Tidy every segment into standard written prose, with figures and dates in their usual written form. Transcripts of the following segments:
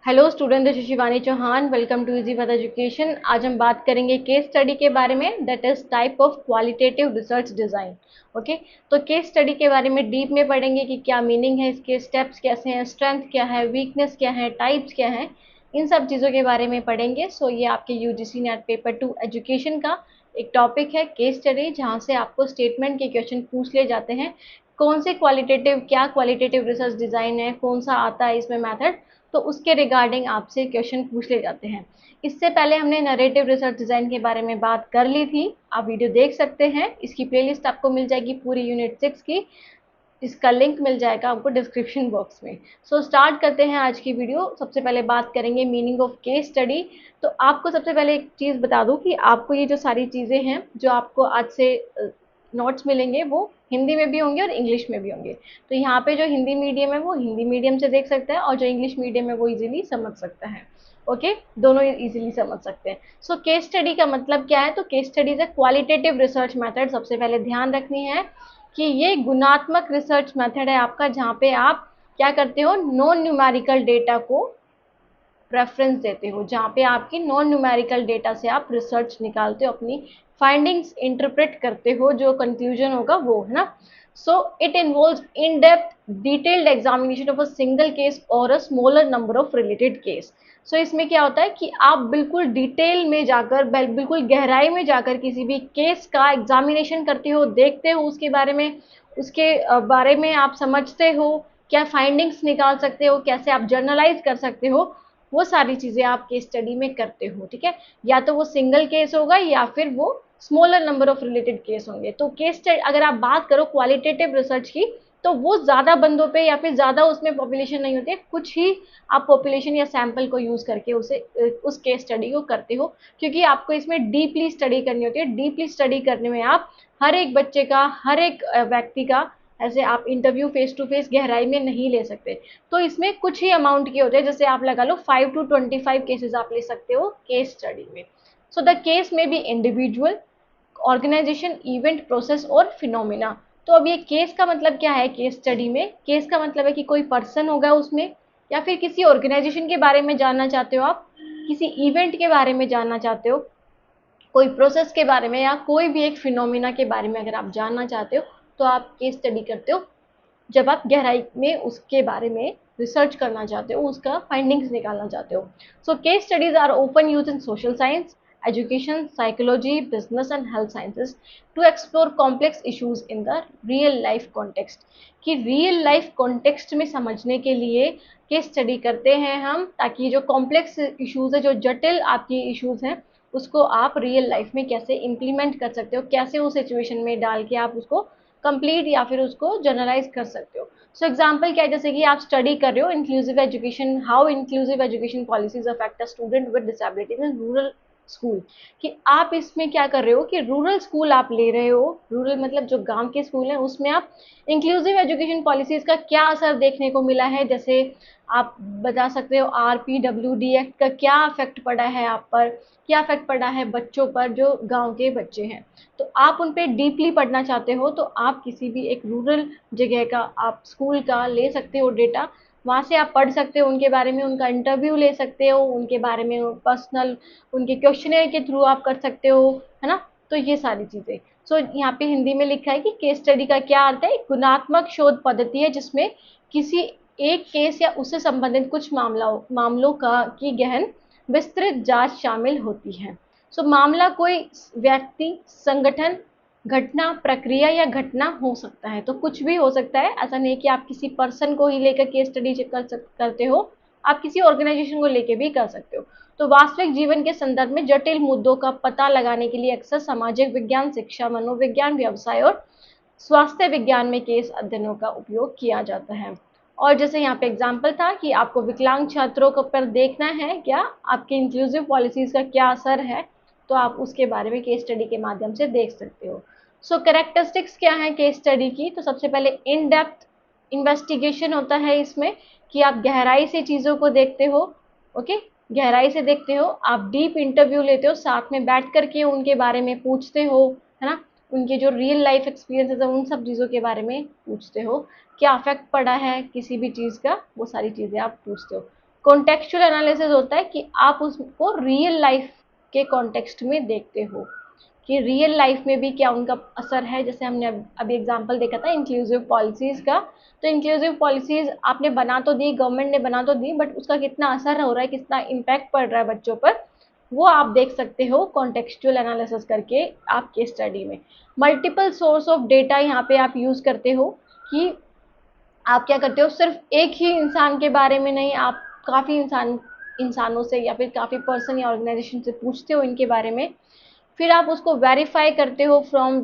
Hello student, this is Shivani Chauhan. Welcome to easy path education. आज हम बात करेंगे केस स्टडी के बारे में, that is type of qualitative research design. Okay, तो केस स्टडी के बारे में डीप में पढ़ेंगे कि क्या मीनिंग है इसके, स्टेप्स कैसे हैं, स्ट्रेंथ क्या है, वीकनेस क्या है, टाइप्स क्या है, इन सब चीज़ों के बारे में पढ़ेंगे। सो ये आपके यूजीसी नेट पेपर 2 एजुकेशन का एक टॉपिक है, केस स्टडी, जहाँ से आपको स्टेटमेंट के क्वेश्चन पूछ लिए जाते हैं। कौन से क्वालिटेटिव, क्या क्वालिटेटिव रिसर्च डिजाइन है, कौन सा आता है इसमें मेथड, तो उसके रिगार्डिंग आपसे क्वेश्चन पूछ ले जाते हैं। इससे पहले हमने नरेटिव रिसर्च डिजाइन के बारे में बात कर ली थी, आप वीडियो देख सकते हैं। इसकी प्लेलिस्ट आपको मिल जाएगी पूरी यूनिट 6 की, इसका लिंक मिल जाएगा आपको डिस्क्रिप्शन बॉक्स में। सो स्टार्ट करते हैं आज की वीडियो। सबसे पहले बात करेंगे मीनिंग ऑफ केस स्टडी। तो आपको सबसे पहले एक चीज़ बता दूं कि आपको ये जो सारी चीज़ें हैं जो आपको आज से नोट्स मिलेंगे, वो हिंदी में भी होंगे और इंग्लिश में भी होंगे। तो यहाँ पे जो हिंदी मीडियम है वो हिंदी मीडियम से देख सकता है, और जो इंग्लिश मीडियम है वो इजीली समझ सकता है। ओके, दोनों इजीली समझ सकते हैं। सो केस स्टडी का मतलब क्या है? तो case study is a qualitative research method. सबसे पहले ध्यान रखनी है कि ये गुणात्मक रिसर्च मेथड है आपका, जहाँ पे आप क्या करते हो, नॉन न्यूमेरिकल डेटा को प्रेफरेंस देते हो, जहाँ पे आपकी नॉन न्यूमेरिकल डेटा से आप रिसर्च निकालते हो, अपनी फाइंडिंग्स इंटरप्रेट करते हो, जो कंक्लूजन होगा वो, है ना। So it involves in depth detailed examination of a single case और a smaller number of related case. So इसमें क्या होता है कि आप बिल्कुल डिटेल में जाकर, बिल्कुल गहराई में जाकर किसी भी केस का एग्जामिनेशन करते हो, देखते हो उसके बारे में, उसके बारे में आप समझते हो, क्या फाइंडिंग्स निकाल सकते हो, कैसे आप जर्नलाइज कर सकते हो, वो सारी चीजें आप केस स्टडी में करते हो। ठीक है, या तो वो सिंगल केस होगा या फिर वो smaller number of related case होंगे। तो केस स्टडी, अगर आप बात करो क्वालिटेटिव रिसर्च की, तो वो ज्यादा बंदों पे या फिर ज्यादा उसमें पॉपुलेशन नहीं होती है, कुछ ही आप पॉपुलेशन या सैंपल को यूज करके उसे उस केस स्टडी को करते हो, क्योंकि आपको इसमें डीपली स्टडी करनी होती है। डीपली स्टडी करने में आप हर एक बच्चे का, हर एक व्यक्ति का ऐसे आप इंटरव्यू फेस टू फेस गहराई में नहीं ले सकते। तो इसमें कुछ ही अमाउंट के होते हैं, जैसे आप लगा लो 5 to 25 केसेस आप ले सकते हो केस स्टडी में। So the case may be individual, organisation, event, process और फिनोमिना। तो अब ये केस का मतलब क्या है? केस स्टडी में केस का मतलब है कि कोई पर्सन होगा उसमें, या फिर किसी ऑर्गेनाइजेशन के बारे में जानना चाहते हो आप, किसी इवेंट के बारे में जानना चाहते हो, कोई प्रोसेस के बारे में, या कोई भी एक फिनोमिना के बारे में अगर आप जानना चाहते हो, तो आप केस स्टडी करते हो। जब आप गहराई में उसके बारे में रिसर्च करना चाहते हो, उसका फाइंडिंग्स निकालना चाहते हो। So case studies are often used in social science, education, psychology, business and health sciences to explore complex issues in the real life context. कि रियल लाइफ कॉन्टेक्स्ट में समझने के लिए केस स्टडी करते हैं हम, ताकि जो कॉम्प्लेक्स इश्यूज है, जो जटिल आपकी इश्यूज हैं, उसको आप रियल लाइफ में कैसे इम्प्लीमेंट कर सकते हो, कैसे उस सिचुएशन में डाल के आप उसको कंप्लीट या फिर उसको जनरलाइज कर सकते हो। सो एग्जाम्पल क्या है, जैसे कि आप स्टडी कर रहे हो inclusive education, how inclusive education policies affect a student with disabilities in rural school. कि आप इसमें क्या कर रहे हो कि रूरल स्कूल आप ले रहे हो, रूरल मतलब जो गांव के स्कूल हैं, उसमें आप इंक्लूसिव एजुकेशन पॉलिसीज का क्या असर देखने को मिला है। जैसे आप बता सकते हो RPWD एक्ट का क्या इफेक्ट पड़ा है आप पर, क्या इफेक्ट पड़ा है बच्चों पर जो गांव के बच्चे हैं। तो आप उन पे डीपली पढ़ना चाहते हो, तो आप किसी भी एक रूरल जगह का, आप स्कूल का ले सकते हो डेटा, वहाँ से आप पढ़ सकते हो उनके बारे में, उनका इंटरव्यू ले सकते हो, उनके बारे में पर्सनल, उनके क्वेश्चनर के थ्रू आप कर सकते हो, है ना। तो ये सारी चीज़ें। सो यहाँ पे हिंदी में लिखा है कि केस स्टडी का क्या अर्थ है? गुणात्मक शोध पद्धति है जिसमें किसी एक केस या उससे संबंधित कुछ मामलों का की गहन विस्तृत जांच शामिल होती है। सो मामला कोई व्यक्ति, संगठन, घटना, प्रक्रिया या घटना हो सकता है। तो कुछ भी हो सकता है, ऐसा नहीं कि आप किसी पर्सन को ही लेकर केस स्टडी करते हो, आप किसी ऑर्गेनाइजेशन को लेकर भी कर सकते हो। तो वास्तविक जीवन के संदर्भ में जटिल मुद्दों का पता लगाने के लिए अक्सर सामाजिक विज्ञान, शिक्षा, मनोविज्ञान, व्यवसाय और स्वास्थ्य विज्ञान में केस अध्ययनों का उपयोग किया जाता है। और जैसे यहाँ पे एग्जाम्पल था कि आपको विकलांग छात्रों को पर देखना है क्या, आपके इंक्लूसिव पॉलिसीज का क्या असर है, तो आप उसके बारे में केस स्टडी के माध्यम से देख सकते हो। सो कैरेक्टरिस्टिक्स क्या है केस स्टडी की? तो सबसे पहले इन डेप्थ इन्वेस्टिगेशन होता है इसमें, कि आप गहराई से चीज़ों को देखते हो। ओके, गहराई से देखते हो, आप डीप इंटरव्यू लेते हो, साथ में बैठ करके उनके बारे में पूछते हो, है ना। उनके जो रियल लाइफ एक्सपीरियंसेस है उन सब चीज़ों के बारे में पूछते हो, क्या अफेक्ट पड़ा है किसी भी चीज़ का, वो सारी चीज़ें आप पूछते हो। कॉन्टेक्चुअल एनालिसिस होता है कि आप उसको रियल लाइफ के कॉन्टेक्स्ट में देखते हो कि रियल लाइफ में भी क्या उनका असर है। जैसे हमने अभी एग्जांपल देखा था इंक्लूसिव पॉलिसीज का, तो इंक्लूसिव पॉलिसीज आपने बना तो दी, गवर्नमेंट ने बना तो दी, बट उसका कितना असर हो रहा है, कितना इम्पैक्ट पड़ रहा है बच्चों पर, वो आप देख सकते हो कॉन्टेक्चुअल एनालिसिस करके आपके स्टडी में। मल्टीपल सोर्स ऑफ डेटा यहाँ पे आप यूज करते हो कि आप क्या करते हो, सिर्फ एक ही इंसान के बारे में नहीं, आप काफ़ी इंसानों से या फिर काफ़ी पर्सन या ऑर्गेनाइजेशन से पूछते हो इनके बारे में, फिर आप उसको वेरीफाई करते हो फ्रॉम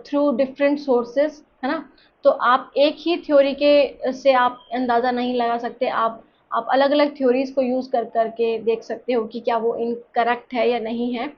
थ्रू डिफरेंट सोर्सेज, है ना। तो आप एक ही थ्योरी के से आप अंदाज़ा नहीं लगा सकते, आप अलग अलग थ्योरीज को यूज़ कर करके देख सकते हो कि क्या वो इनकरेक्ट है या नहीं है।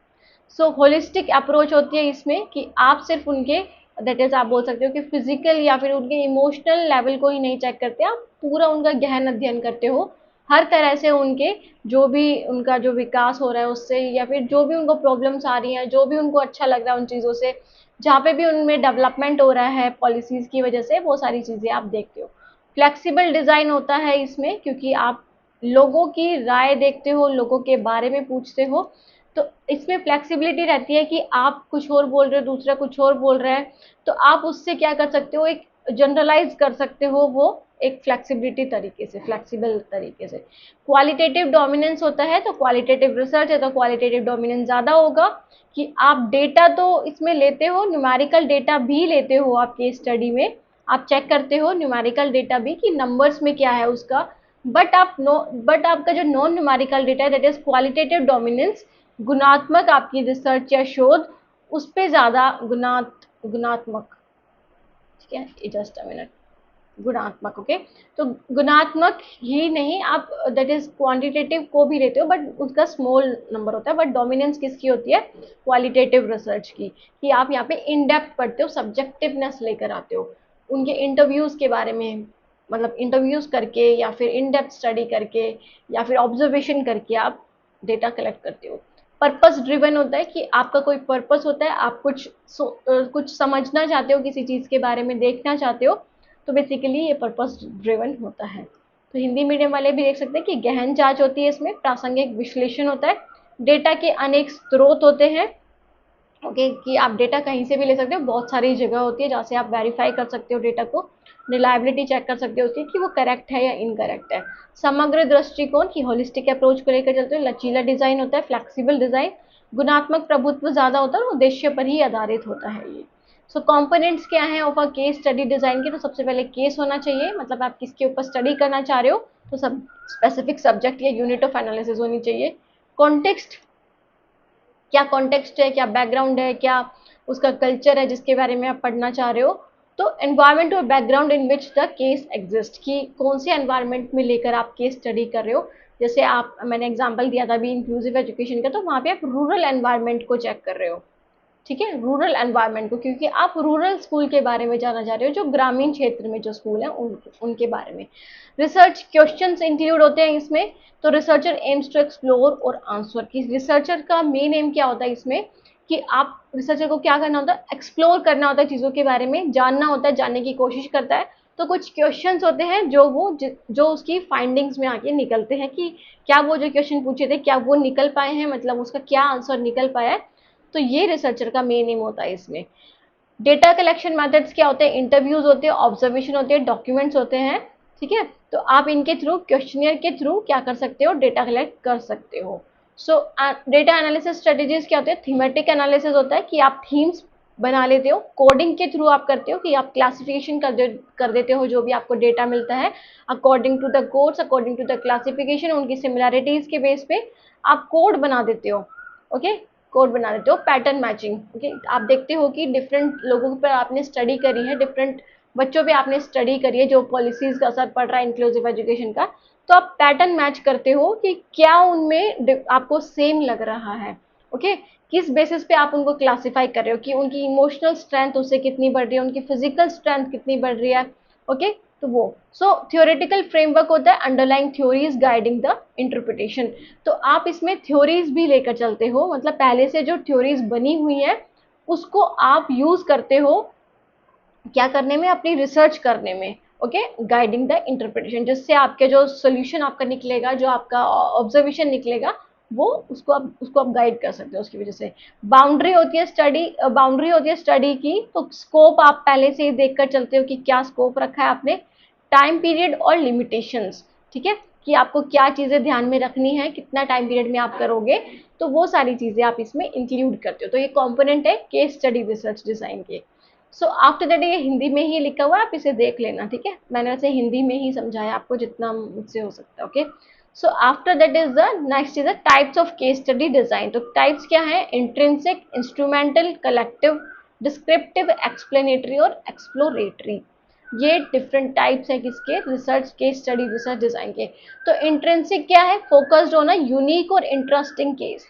सो होलिस्टिक अप्रोच होती है इसमें कि आप सिर्फ उनके, दैट इज आप बोल सकते हो कि फिजिकल या फिर उनके इमोशनल लेवल को ही नहीं चेक करते, आप पूरा उनका गहन अध्ययन करते हो, हर तरह से उनके जो भी उनका जो विकास हो रहा है उससे, या फिर जो भी उनको प्रॉब्लम्स आ रही हैं, जो भी उनको अच्छा लग रहा है उन चीज़ों से, जहाँ पे भी उनमें डेवलपमेंट हो रहा है पॉलिसीज़ की वजह से, वो सारी चीज़ें आप देखते हो। फ्लेक्सिबल डिज़ाइन होता है इसमें क्योंकि आप लोगों की राय देखते हो, लोगों के बारे में पूछते हो, तो इसमें फ्लेक्सिबिलिटी रहती है कि आप कुछ और बोल रहे हो, दूसरा कुछ और बोल रहा है, तो आप उससे क्या कर सकते हो, एक जनरलाइज कर सकते हो वो एक फ्लेक्सिबिलिटी तरीके से, फ्लेक्सिबल तरीके से। क्वालिटेटिव डोमिनेंस होता है, तो क्वालिटेटिव रिसर्च है तो क्वालिटेटिव डोमिनेंस ज़्यादा होगा कि आप डेटा तो इसमें लेते हो, न्यूमेरिकल डेटा भी लेते हो आपके स्टडी में, आप चेक करते हो न्यूमेरिकल डेटा भी कि नंबर्स में क्या है उसका, बट आपका जो नॉन न्यूमेरिकल डेटा है दैट इज क्वालिटेटिव डोमिनेंस, गुणात्मक आपकी रिसर्च या शोध उस पे ज़्यादा गुणात्मक, ठीक है, जस्ट अ मिनट, गुणात्मक, ओके। तो गुणात्मक ही नहीं, आप दैट इज क्वांटिटेटिव को भी लेते हो बट उसका स्मॉल नंबर होता है, बट डोमिनेंस किसकी होती है, क्वालिटेटिव रिसर्च की, कि आप यहाँ पे इन डेप्थ पढ़ते हो, सब्जेक्टिवनेस लेकर आते हो, उनके इंटरव्यूज के बारे में, मतलब इंटरव्यूज करके या फिर इन डेप्थ स्टडी करके या फिर ऑब्जर्वेशन करके आप डेटा कलेक्ट करते हो। पर्पस ड्रिवन होता है कि आपका कोई पर्पस होता है, आप कुछ समझना चाहते हो, किसी चीज़ के बारे में देखना चाहते हो, तो बेसिकली ये पर्पस ड्रिवन होता है। तो हिंदी मीडियम वाले भी देख सकते हैं कि गहन जांच होती है इसमें, प्रासंगिक विश्लेषण होता है, डेटा के अनेक स्रोत होते हैं, ओके, कि आप डेटा कहीं से भी ले सकते हो, बहुत सारी जगह होती है जहाँ से आप वेरीफाई कर सकते हो डेटा को, रिलायबिलिटी चेक कर सकते हो उसकी कि वो करेक्ट है या इनकरेक्ट है। समग्र दृष्टिकोण की होलिस्टिक अप्रोच को लेकर चलते हो, लचीला डिजाइन होता है, फ्लेक्सिबल डिजाइन, गुणात्मक प्रभुत्व ज्यादा होता है और उद्देश्य पर ही आधारित होता है ये। सो कंपोनेंट्स क्या है of a case study design के, तो सबसे पहले केस होना चाहिए, मतलब आप किसके ऊपर स्टडी करना चाह रहे हो, तो सब स्पेसिफिक सब्जेक्ट या यूनिट ऑफ एनालिसिस होनी चाहिए। कॉन्टेक्स्ट, क्या कॉन्टेक्स्ट है, क्या बैकग्राउंड है, क्या उसका कल्चर है जिसके बारे में आप पढ़ना चाह रहे हो। तो एनवायरमेंट और background in which the case exist, कि कौन से एनवायरमेंट में लेकर आप केस स्टडी कर रहे हो। जैसे आप, मैंने एग्जांपल दिया था अभी इंक्लूसिव एजुकेशन का, तो वहाँ पे आप रूरल एनवायरमेंट को चेक कर रहे हो, ठीक है, रूरल एनवायरनमेंट को, क्योंकि आप रूरल स्कूल के बारे में जानना चाह रहे हो, जो ग्रामीण क्षेत्र में जो स्कूल है उनके बारे में। रिसर्च क्वेश्चंस इंक्लूड होते हैं इसमें, तो रिसर्चर एम्स टू एक्सप्लोर और आंसर, की रिसर्चर का मेन एम क्या होता है इसमें, कि आप रिसर्चर को क्या करना होता है, एक्सप्लोर करना होता है, चीज़ों के बारे में जानना होता है, जानने की कोशिश करता है। तो कुछ क्वेश्चंस होते हैं जो उसकी फाइंडिंग्स में आके निकलते हैं कि क्या वो जो क्वेश्चन पूछे थे क्या वो निकल पाए हैं, मतलब उसका क्या आंसर निकल पाया है। तो ये रिसर्चर का मेन एम होता है इसमें। डेटा कलेक्शन मेथड्स क्या होते हैं, इंटरव्यूज होते हैं, ऑब्जर्वेशन होते हैं, डॉक्यूमेंट्स होते हैं, ठीक है। तो आप इनके थ्रू, क्वेश्चनियर के थ्रू क्या कर सकते हो, डेटा कलेक्ट कर सकते हो। सो डेटा एनालिसिस स्ट्रेटेजीज क्या होते हैं, थीमेटिक एनालिसिस होता है कि आप थीम्स बना लेते हो, कोडिंग के थ्रू आप करते हो कि आप क्लासिफिकेशन कर देते हो जो भी आपको डेटा मिलता है, according to the codes, according to the classification, उनकी सिमिलैरिटीज के बेस पे आप कोड बना देते हो, ओके, कोड बना देते हो। पैटर्न मैचिंग, ओके, आप देखते हो कि डिफरेंट लोगों पर आपने स्टडी करी है, डिफरेंट बच्चों पे आपने स्टडी करी है, जो पॉलिसीज का असर पड़ रहा है इंक्लूसिव एजुकेशन का, तो आप पैटर्न मैच करते हो कि क्या उनमें आपको सेम लग रहा है, ओके, किस बेसिस पे आप उनको क्लासिफाई कर रहे हो कि उनकी इमोशनल स्ट्रेंथ उससे कितनी बढ़ रही है, उनकी फिजिकल स्ट्रेंथ कितनी बढ़ रही है, ओके। तो वो थ्योरेटिकल फ्रेमवर्क होता है, underlying theories guiding the interpretation. तो आप इसमें थ्योरीज भी लेकर चलते हो, मतलब पहले से जो थ्योरीज बनी हुई है उसको आप यूज करते हो क्या करने में, अपनी रिसर्च करने में, ओके, गाइडिंग द इंटरप्रिटेशन, जिससे आपके जो सोल्यूशन आपका निकलेगा, जो आपका ऑब्जर्वेशन निकलेगा, वो उसको आप गाइड कर सकते हो उसकी वजह से। बाउंड्री होती है स्टडी की, तो स्कोप आप पहले से ही देखकर चलते हो कि क्या स्कोप रखा है आपने, टाइम पीरियड और लिमिटेशंस, ठीक है, कि आपको क्या चीजें ध्यान में रखनी है, कितना टाइम पीरियड में आप करोगे, तो वो सारी चीजें आप इसमें इंक्लूड करते हो। तो ये कंपोनेंट है केस स्टडी रिसर्च डिजाइन के। सो आफ्टर दैट, ये हिंदी में ही लिखा हुआ है, आप इसे देख लेना, ठीक है, मैंने वैसे हिंदी में ही समझाया आपको जितना मुझसे हो सकता है। Okay, so after that is the next is the types of case study design. तो टाइप्स क्या है, intrinsic, instrumental, collective, descriptive, explanatory और एक्सप्लोरेटरी। ये डिफरेंट टाइप्स है किसके, research case study research design के। तो इंट्रिंसिक क्या है, फोकस्ड ऑन अ यूनिक और इंटरेस्टिंग केस।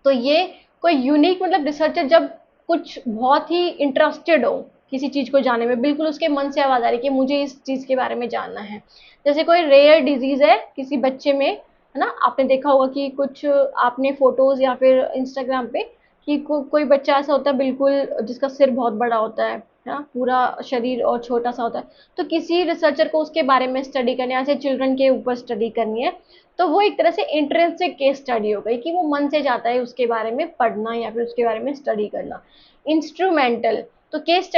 तो ये कोई यूनिक मतलब रिसर्चर जब कुछ बहुत ही इंटरेस्टेड हो किसी चीज को जानने में, बिल्कुल उसके मन से आवाज आ रही कि मुझे इस चीज के बारे में जानना है। जैसे कोई रेयर डिजीज है किसी बच्चे में, है ना, आपने देखा होगा कि कुछ आपने फोटोज या फिर इंस्टाग्राम पे कि कोई बच्चा ऐसा होता है बिल्कुल जिसका सिर बहुत बड़ा होता है ना, पूरा शरीर और छोटा सा होता है। तो किसी रिसर्चर को उसके बारे में स्टडी करनी है, ऐसे चिल्ड्रन के ऊपर स्टडी करनी है, तो वो एक तरह से इंट्रिंसिक केस स्टडी हो गई कि वो मन से जाता है उसके बारे में पढ़ना या फिर उसके बारे में स्टडी करना। इंस्ट्रूमेंटल, तो case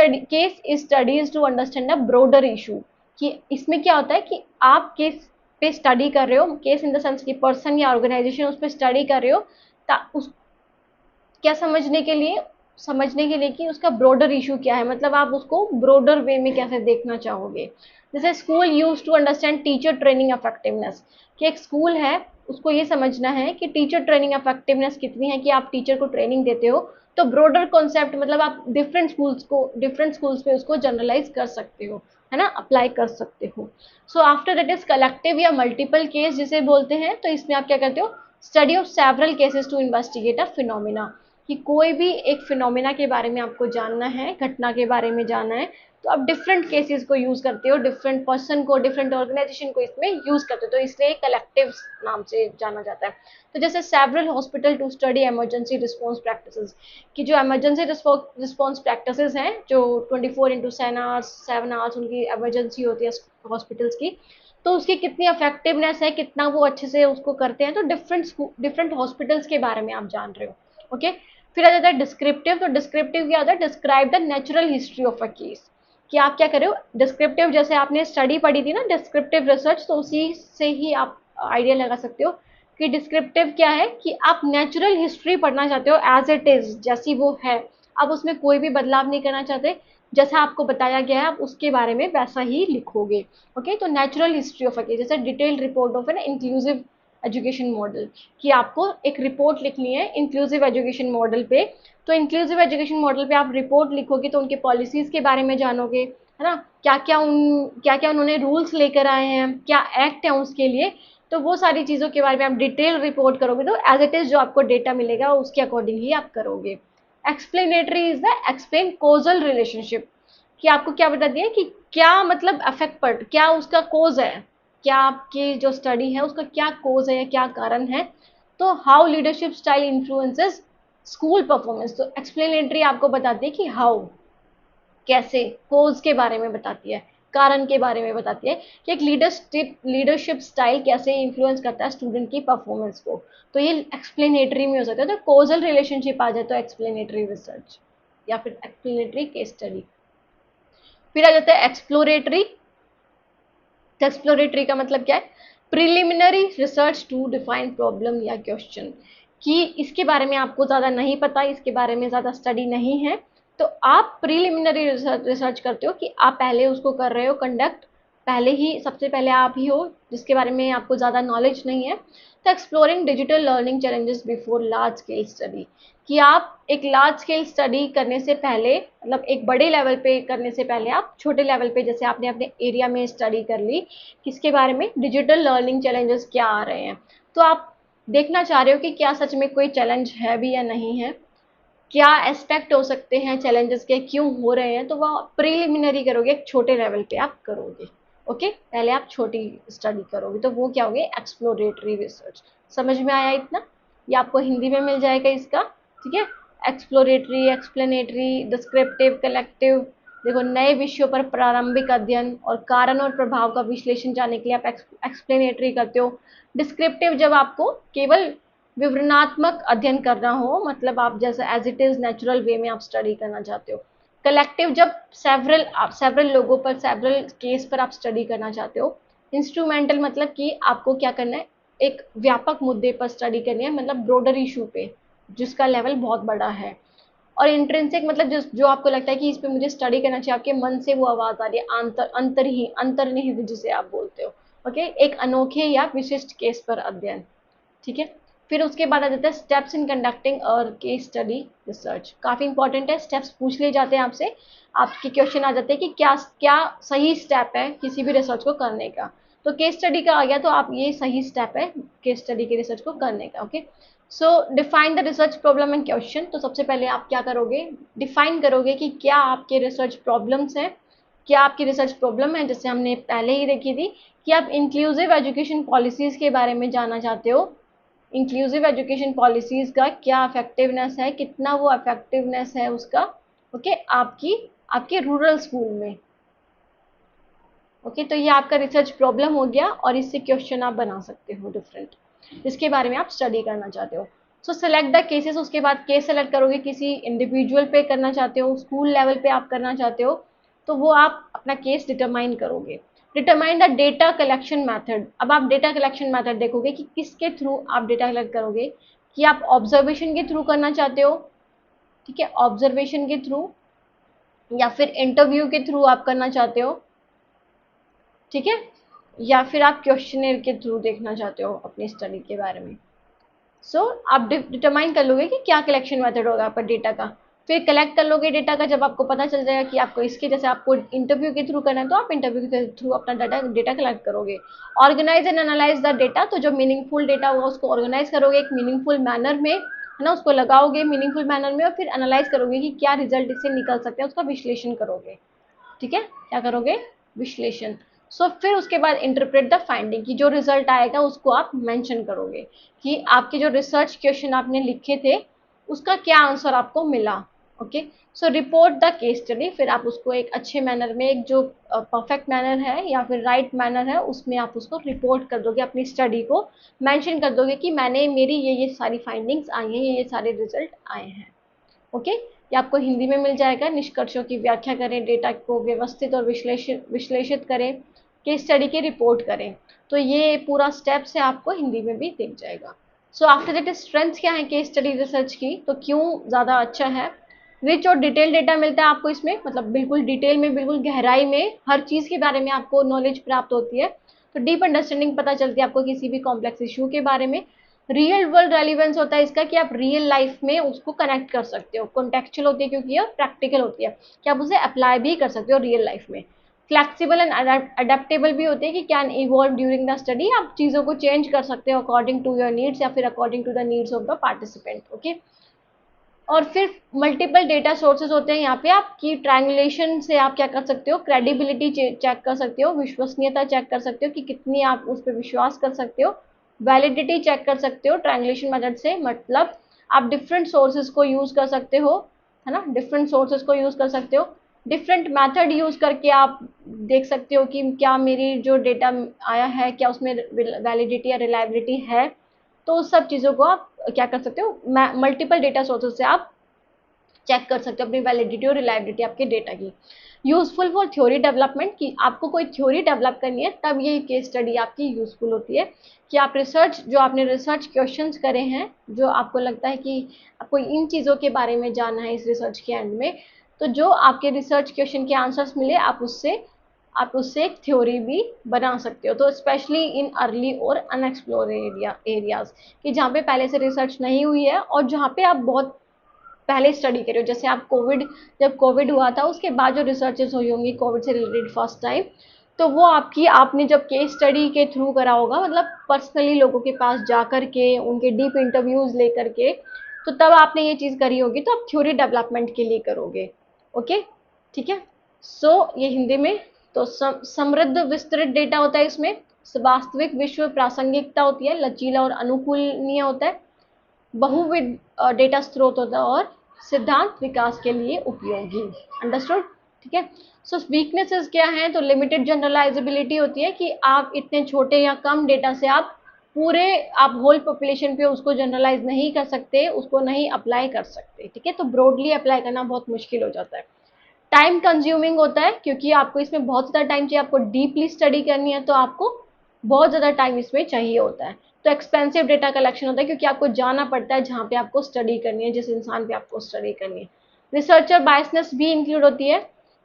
studies to understand a broader issue, कि इसमें क्या होता है कि आप केस पे स्टडी कर रहे हो, केस इन द सेंस कि पर्सन या ऑर्गेनाइजेशन उस पर स्टडी कर रहे हो, उस क्या समझने के लिए कि उसका ब्रॉडर इशू क्या है, मतलब आप उसको ब्रॉडर वे में कैसे देखना चाहोगे। जैसे school use to understand teacher training effectiveness, कि एक स्कूल है उसको ये समझना है कि टीचर ट्रेनिंग इफेक्टिवनेस कितनी है, कि आप टीचर को ट्रेनिंग देते हो, तो ब्रॉडर कॉन्सेप्ट मतलब आप डिफरेंट स्कूल्स पे उसको जनरलाइज कर सकते हो, है ना, अप्लाई कर सकते हो। So after that is collective या मल्टीपल केस जिसे बोलते हैं। तो इसमें आप क्या करते हो, study of several cases to investigate a phenomena, कि कोई भी एक फिनोमिना के बारे में आपको जानना है, घटना के बारे में जानना है, तो आप डिफरेंट केसेस को यूज करते हो, डिफरेंट पर्सन को, डिफरेंट ऑर्गेनाइजेशन को इसमें यूज करते हो, तो इसलिए कलेक्टिव नाम से जाना जाता है। तो जैसे several hospital to study emergency response practices, कि जो इमरजेंसी रिस्पॉन्स प्रैक्टिसेस हैं, जो 24x7 आवर्स उनकी इमरजेंसी होती है हॉस्पिटल्स की, तो उसकी कितनी इफेक्टिवनेस है, कितना वो अच्छे से उसको करते हैं, तो डिफरेंट हॉस्पिटल्स के बारे में आप जान रहे हो। ओके, फिर आ जाता है डिस्क्रिप्टिव। तो डिस्क्रिप्टिव क्या होता है, describe the natural history of a case, कि आप क्या करो डिस्क्रिप्टिव, जैसे आपने स्टडी पढ़ी थी ना डिस्क्रिप्टिव रिसर्च, तो उसी से ही आप आइडिया लगा सकते हो कि डिस्क्रिप्टिव क्या है, कि आप नेचुरल हिस्ट्री पढ़ना चाहते हो एज इट इज, जैसी वो है, आप उसमें कोई भी बदलाव नहीं करना चाहते, जैसा आपको बताया गया है आप उसके बारे में वैसा ही लिखोगे। ओके, तो natural history of a case, जैसे detailed report of an inclusive education model, कि आपको एक रिपोर्ट लिखनी है इंक्लूसिव एजुकेशन मॉडल पे, तो इंक्लूसिव एजुकेशन मॉडल पे आप रिपोर्ट लिखोगे तो उनके पॉलिसीज के बारे में जानोगे, है ना, क्या क्या उन्होंने रूल्स लेकर आए हैं, क्या एक्ट है उसके लिए, तो वो सारी चीज़ों के बारे में आप डिटेल रिपोर्ट करोगे, तो एज इट इज़ जो आपको डेटा मिलेगा उसके अकॉर्डिंग ही आप करोगे। Explanatory is the explain causal relationship, कि आपको क्या बता दिया कि क्या मतलब अफेक्ट पड़, क्या उसका कोज है, क्या आपकी जो स्टडी है उसका क्या कोज है या क्या कारण है। तो how leadership style influences school performance, तो एक्सप्लेनेटरी आपको बताती है कि हाउ, कैसे, कोज के बारे में बताती है, कारण के बारे में बताती है कि एक लीडरशिप स्टाइल कैसे इन्फ्लुएंस करता है स्टूडेंट की परफॉर्मेंस को। तो ये एक्सप्लेनेटरी में हो सकता है। तो कोजल रिलेशनशिप आ जाए तो एक्सप्लेनेटरी रिसर्च या फिर एक्सप्लेनेटरी केस स्टडी। फिर आ जाता है एक्सप्लोरेटरी। तो एक्सप्लोरेटरी का मतलब क्या है, preliminary research to define problem या क्वेश्चन, कि इसके बारे में आपको ज़्यादा नहीं पता, इसके बारे में ज़्यादा स्टडी नहीं है, तो आप प्रिलिमिनरी रिसर्च करते हो, कि आप पहले उसको कर रहे हो कंडक्ट, पहले ही सबसे पहले आप ही हो जिसके बारे में आपको ज़्यादा नॉलेज नहीं है। तो exploring digital learning challenges before large scale study, कि आप एक लार्ज स्केल स्टडी करने से पहले, मतलब एक बड़े लेवल पे करने से पहले आप छोटे लेवल पे, जैसे आपने अपने एरिया में स्टडी कर ली, किसके बारे में, डिजिटल लर्निंग चैलेंजेस क्या आ रहे हैं, तो आप देखना चाह रहे हो कि क्या सच में कोई चैलेंज है भी या नहीं है, क्या एस्पेक्ट हो सकते हैं चैलेंजेस के, क्यों हो रहे हैं, तो वह प्रिलिमिनरी करोगे, एक छोटे लेवल पे आप करोगे। ओके, पहले आप छोटी स्टडी करोगे, तो वो क्या होगी, एक्सप्लोरेटरी रिसर्च। समझ में आया इतना, ये आपको हिंदी में मिल जाएगा इसका, ठीक है, एक्सप्लोरेटरी, एक्सप्लेनेटरी, डिस्क्रिप्टिव, कलेक्टिव, देखो, नए विषयों पर प्रारंभिक अध्ययन और कारण और प्रभाव का विश्लेषण जानने के लिए आप एक्सप्लेनेटरी करते हो। डिस्क्रिप्टिव, जब आपको केवल विवरणात्मक अध्ययन करना हो, मतलब आप जैसे as it is natural way में आप स्टडी करना चाहते हो। कलेक्टिव, जब सेवरल लोगों पर, सेवरल केस पर आप स्टडी करना चाहते हो। इंस्ट्रूमेंटल, मतलब कि आपको क्या करना है, एक व्यापक मुद्दे पर स्टडी करनी है, मतलब ब्रोडर इशू पे जिसका लेवल बहुत बड़ा है। और इंट्रिंसिक, मतलब जो आपको लगता है कि इस पे मुझे स्टडी करना चाहिए, आपके मन से वो आवाज आ रही है, अंतर्निहित जिसे आप बोलते हो। ओके, एक अनोखे या विशिष्ट केस पर अध्ययन। ठीक है। फिर उसके बाद आ जाता है स्टेप्स इन कंडक्टिंग और केस स्टडी रिसर्च। काफी इंपॉर्टेंट है, स्टेप्स पूछ लिए जाते हैं आपसे, आपके क्वेश्चन आ जाते हैं कि क्या क्या सही स्टेप है किसी भी रिसर्च को करने का। तो केस स्टडी का आ गया, तो आप ये सही स्टेप है केस स्टडी के रिसर्च को करने का। Okay, so define the research problem and question. तो सबसे पहले आप क्या करोगे, डिफाइन करोगे कि क्या आपके रिसर्च प्रॉब्लम्स हैं, क्या आपकी रिसर्च प्रॉब्लम है, जैसे हमने पहले ही देखी थी कि आप इंक्लूसिव एजुकेशन पॉलिसीज के बारे में जानना चाहते हो। इंक्लूसिव एजुकेशन पॉलिसीज का क्या इफेक्टिवनेस है, कितना वो इफेक्टिवनेस है उसका, ओके, आपकी आपके रूरल स्कूल में। ओके, तो ये आपका रिसर्च प्रॉब्लम हो गया और इससे क्वेश्चन आप बना सकते हो डिफरेंट, जिसके बारे में आप स्टडी करना चाहते हो। सो सेलेक्ट द केसेस, उसके बाद केस सेलेक्ट करोगे, किसी इंडिविजुअल पे करना चाहते हो, स्कूल लेवल पे आप करना चाहते हो, तो वो आप अपना केस डिटरमाइन करोगे। Determine the data collection method. अब आप डेटा कलेक्शन मेथड देखोगे कि किसके थ्रू आप डेटा कलेक्ट करोगे, कि आप ऑब्जर्वेशन के थ्रू करना चाहते हो, ठीक है, ऑब्जर्वेशन के थ्रू, या फिर इंटरव्यू के थ्रू आप करना चाहते हो, ठीक है, या फिर आप क्वेश्चनर के थ्रू देखना चाहते हो अपनी स्टडी के बारे में। सो आप डिटरमाइन कर लोगे कि क्या कलेक्शन मेथड होगा आपका डेटा का। फिर कलेक्ट कर लोगे डेटा का, जब आपको पता चल जाएगा कि आपको इसके, जैसे आपको इंटरव्यू के थ्रू करना है तो आप इंटरव्यू के थ्रू अपना डेटा कलेक्ट करोगे। Organise and analyse the data, तो जो मीनिंगफुल डेटा होगा उसको ऑर्गेनाइज करोगे एक मीनिंगफुल मैनर में, है ना, उसको लगाओगे मीनिंगफुल मैनर में, और फिर एनालाइज करोगे कि क्या रिजल्ट इससे निकल सकते हैं, उसका विश्लेषण करोगे। ठीक है, क्या करोगे, विश्लेषण। सो फिर उसके बाद इंटरप्रेट द फाइंडिंग, की जो रिजल्ट आएगा उसको आप मेंशन करोगे कि आपके जो रिसर्च क्वेश्चन आपने लिखे थे उसका क्या आंसर आपको मिला। Okay, so report the case study, फिर आप उसको एक अच्छे मैनर में, एक जो परफेक्ट मैनर है या फिर राइट मैनर है उसमें आप उसको रिपोर्ट कर दोगे, अपनी स्टडी को मेंशन कर दोगे कि मैंने, मेरी ये सारी फाइंडिंग्स आई हैं, ये सारे रिजल्ट आए हैं। ओके, ये आपको हिंदी में मिल जाएगा। निष्कर्षों की व्याख्या करें, डेटा को व्यवस्थित और विश्लेषित करें, केस स्टडी की रिपोर्ट करें। तो ये पूरा स्टेप्स है, आपको हिंदी में भी दिख जाएगा। सो आफ्टर दैट स्ट्रेंथ क्या है केस स्टडी रिसर्च की, तो क्यों ज़्यादा अच्छा है। रिच और डिटेल डेटा मिलता है आपको इसमें, मतलब बिल्कुल डिटेल में, बिल्कुल गहराई में हर चीज़ के बारे में आपको नॉलेज प्राप्त होती है। तो डीप अंडरस्टैंडिंग पता चलती है आपको किसी भी कॉम्प्लेक्स इशू के बारे में। रियल वर्ल्ड रेलिवेंस होता है इसका, कि आप रियल लाइफ में उसको कनेक्ट कर सकते हो। कॉन्टेक्चुअल होती है क्योंकि ये प्रैक्टिकल होती है, कि आप उसे अप्लाई भी कर सकते हो रियल लाइफ में। फ्लेक्सिबल एंड अडेप्टेबल भी होती है, कि can evolve during the study, आप चीज़ों को चेंज कर सकते हो अकॉर्डिंग टू योर नीड्स या फिर according to the needs of the participant. Okay, और फिर मल्टीपल डेटा सोर्सेज होते हैं यहाँ पे, आपकी ट्रायंगुलेशन से आप क्या कर सकते हो, क्रेडिबिलिटी चेक कर सकते हो, विश्वसनीयता चेक कर सकते हो कि कितनी आप उस पर विश्वास कर सकते हो। वैलिडिटी चेक कर सकते हो ट्रायंगुलेशन मेथड से, मतलब आप डिफरेंट सोर्सेज को यूज कर सकते हो, है ना, डिफरेंट सोर्सेज को यूज कर सकते हो। डिफरेंट मेथड यूज करके आप देख सकते हो कि क्या मेरी जो डेटा आया है क्या उसमें वैलिडिटी या रिलायबिलिटी है। तो उस सब चीज़ों को आप क्या कर सकते हो, मल्टीपल डेटा सोर्सेज से आप चेक कर सकते हो अपनी वैलिडिटी और रिलायबिलिटी आपके डेटा की। यूजफुल फॉर थ्योरी डेवलपमेंट, की आपको कोई थ्योरी डेवलप करनी है तब ये केस स्टडी आपकी यूजफुल होती है, कि आप रिसर्च, जो आपने रिसर्च क्वेश्चंस करे हैं, जो आपको लगता है कि आपको इन चीज़ों के बारे में जानना है इस रिसर्च के एंड में, तो जो आपके रिसर्च क्वेश्चन के आंसर्स मिले आप उससे एक थ्योरी भी बना सकते हो। तो स्पेशली इन अर्ली और अनएक्सप्लोर एरियाज, कि जहाँ पे पहले से रिसर्च नहीं हुई है और जहाँ पे आप बहुत पहले स्टडी करो, जैसे आप जब कोविड हुआ था उसके बाद जो रिसर्चेस हुई होंगी कोविड से रिलेटेड फर्स्ट टाइम, तो वो आपने जब केस स्टडी के थ्रू करा होगा, मतलब पर्सनली लोगों के पास जा कर के उनके डीप इंटरव्यूज लेकर के, तो तब आपने ये चीज़ करी होगी, तो आप थ्योरी डेवलपमेंट के लिए करोगे। ओके, ठीक है। सो ये हिंदी में, तो समृद्ध विस्तृत डेटा होता है इसमें, वास्तविक विश्व प्रासंगिकता होती है, लचीला और अनुकूलनीय होता है, बहुविध डेटा स्रोत होता है, और सिद्धांत विकास के लिए उपयोगी। अंडरस्टूड। ठीक है। सो वीकनेसेस क्या हैं, तो लिमिटेड जनरलाइजेबिलिटी होती है कि आप इतने छोटे या कम डेटा से आप पूरे आप होल पॉपुलेशन पे उसको जनरलाइज नहीं कर सकते, उसको नहीं अप्लाई कर सकते, ठीक है। तो ब्रॉडली अप्लाई करना बहुत मुश्किल हो जाता है। टाइम कंज्यूमिंग होता है क्योंकि आपको इसमें बहुत ज़्यादा टाइम चाहिए, आपको डीपली स्टडी करनी है तो आपको बहुत ज़्यादा टाइम इसमें चाहिए होता है। तो एक्सपेंसिव डेटा कलेक्शन होता है क्योंकि आपको जाना पड़ता है जहाँ पे आपको स्टडी करनी है, जिस इंसान पे आपको स्टडी करनी है। रिसर्चर बायसनेस भी इंक्लूड होती है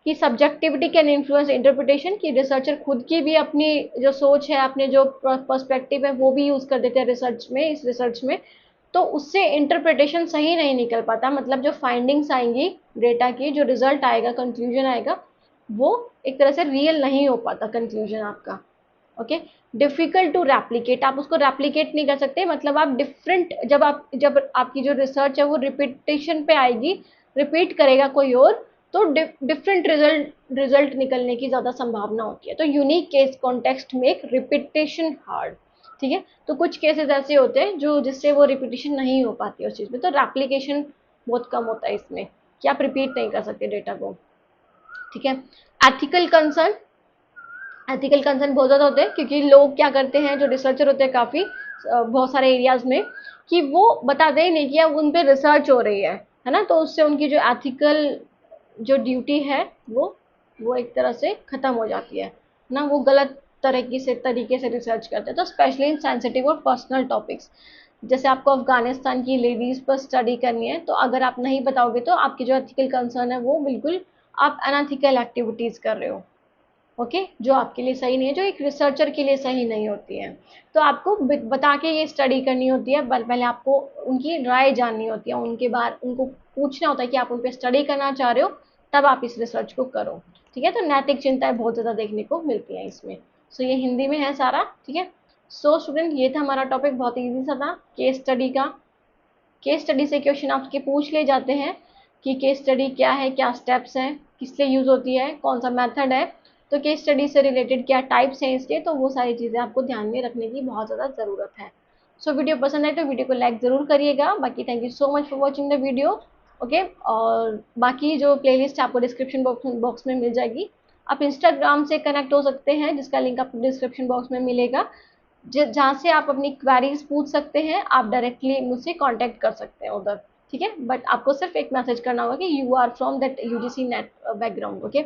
कि सब्जेक्टिविटी कैन इन्फ्लुएंस इंटरप्रिटेशन, कि रिसर्चर खुद की भी अपनी जो सोच है, अपने जो पर्सपेक्टिव है वो भी यूज़ कर देते हैं रिसर्च में, इस रिसर्च में। तो उससे इंटरप्रिटेशन सही नहीं निकल पाता, मतलब जो फाइंडिंग्स आएंगी डेटा की, जो रिजल्ट आएगा, कंक्लूजन आएगा, वो एक तरह से रियल नहीं हो पाता कंक्लूजन आपका। ओके। डिफिकल्ट टू रेप्लिकेट, आप उसको रेप्लिकेट नहीं कर सकते, मतलब आप डिफरेंट, जब आपकी जो रिसर्च है वो रिपीटेशन पे आएगी, रिपीट करेगा कोई और, तो डिफरेंट रिजल्ट निकलने की ज़्यादा संभावना होती है। तो unique case context make repetition hard, ठीक है। तो कुछ केसेस ऐसे होते हैं जो जिससे वो रिपीटेशन नहीं हो पाती है उस चीज़ में, तो रेप्लिकेशन बहुत कम होता है इसमें कि आप रिपीट नहीं कर सकते डेटा को, ठीक है। एथिकल कंसर्न, एथिकल कंसर्न बहुत ज़्यादा होते हैं क्योंकि लोग क्या करते हैं, जो रिसर्चर होते हैं काफ़ी बहुत सारे एरियाज़ में, कि वो बताते ही नहीं कि अब उन पे रिसर्च हो रही है ना, तो उससे उनकी जो एथिकल जो ड्यूटी है वो एक तरह से ख़त्म हो जाती है ना, वो गलत तरीके से रिसर्च करते हैं। तो स्पेशली इन सेंसिटिव और पर्सनल टॉपिक्स, जैसे आपको अफगानिस्तान की लेडीज़ पर स्टडी करनी है, तो अगर आप नहीं बताओगे तो आपकी जो एथिकल कंसर्न है वो बिल्कुल आप अनएथिकल एक्टिविटीज़ कर रहे हो, ओके, जो आपके लिए सही नहीं है, जो एक रिसर्चर के लिए सही नहीं होती है। तो आपको बता के ये स्टडी करनी होती है, पहले आपको उनकी राय जाननी होती है, उनके बारे उनको पूछना होता है कि आप उन पर स्टडी करना चाह रहे हो, तब आप इस रिसर्च को करो, ठीक है। तो नैतिक चिंताएं बहुत ज़्यादा देखने को मिलती हैं इसमें। सो ये हिंदी में है सारा, ठीक है। सो स्टूडेंट, ये था हमारा टॉपिक, बहुत ईजी सा था केस स्टडी का। केस स्टडी से क्वेश्चन आपके पूछ ले जाते हैं कि केस स्टडी क्या है, क्या स्टेप्स हैं, किस लिए यूज़ होती है, कौन सा मेथड है, तो केस स्टडी से रिलेटेड क्या टाइप्स हैं इसके, तो वो सारी चीज़ें आपको ध्यान में रखने की बहुत ज़्यादा ज़रूरत है। सो वीडियो पसंद आए तो वीडियो को लाइक ज़रूर करिएगा। बाकी thank you so much for watching the video, okay. और बाकी जो प्लेलिस्ट आपको डिस्क्रिप्शन बॉक्स में मिल जाएगी। आप इंस्टाग्राम से कनेक्ट हो सकते हैं, जिसका लिंक आपको डिस्क्रिप्शन बॉक्स में मिलेगा, जहाँ से आप अपनी क्वेरीज पूछ सकते हैं, आप डायरेक्टली मुझसे कांटेक्ट कर सकते हैं उधर, ठीक है। बट आपको सिर्फ एक मैसेज करना होगा कि you are from that UGC NET background, okay.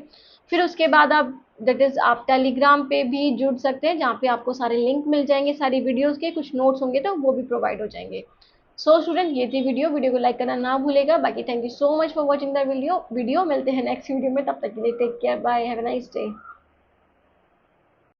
फिर उसके बाद आप दैट इज आप टेलीग्राम पे भी जुड़ सकते हैं, जहाँ पे आपको सारे लिंक मिल जाएंगे, सारी वीडियोस के कुछ नोट्स होंगे तो वो भी प्रोवाइड हो जाएंगे। सो स्टूडेंट, ये थी वीडियो को लाइक करना ना भूलेगा। बाकी thank you so much for watching the video मिलते हैं नेक्स्ट वीडियो में, तब तक के लिए take care, bye, have a nice day.